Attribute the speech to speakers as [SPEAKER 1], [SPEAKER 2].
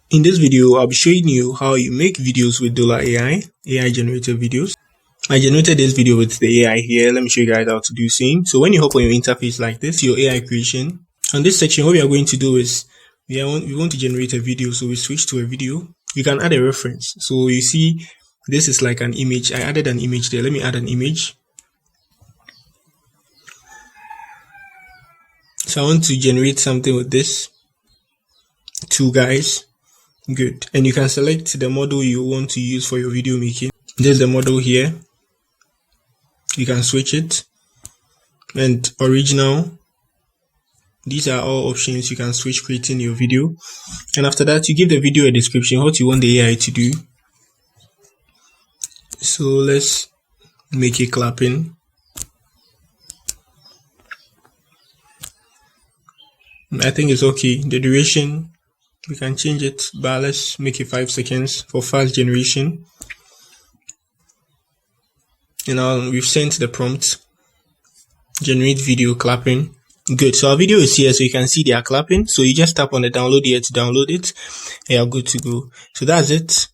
[SPEAKER 1] In this video, I'll be showing you how you make videos with Dola AI generated videos. I generated this video with the AI here. Let me show you guys how to do same. So when you hop on your interface like this, your AI creation. On this section, what we are going to do is we want to generate a video. So we switch to a video. You can add a reference. So you see, this is like an image. I added an image there. Let me add an image. So I want to generate something with this. Two guys. Good. And you can select the model you want to use for your video making. There's the model here. You can switch it. And original. These are all options you can switch creating your video. And after that, you give the video a description, what you want the AI to do. So let's make it clapping. I think it's okay. The duration, we can change it, but let's make it 5 seconds for fast generation. And now we've sent the prompt, generate video clapping. Good. So our video is here, so you can see they are clapping. So you just tap on the download here to download it, and you're good to go. So that's it.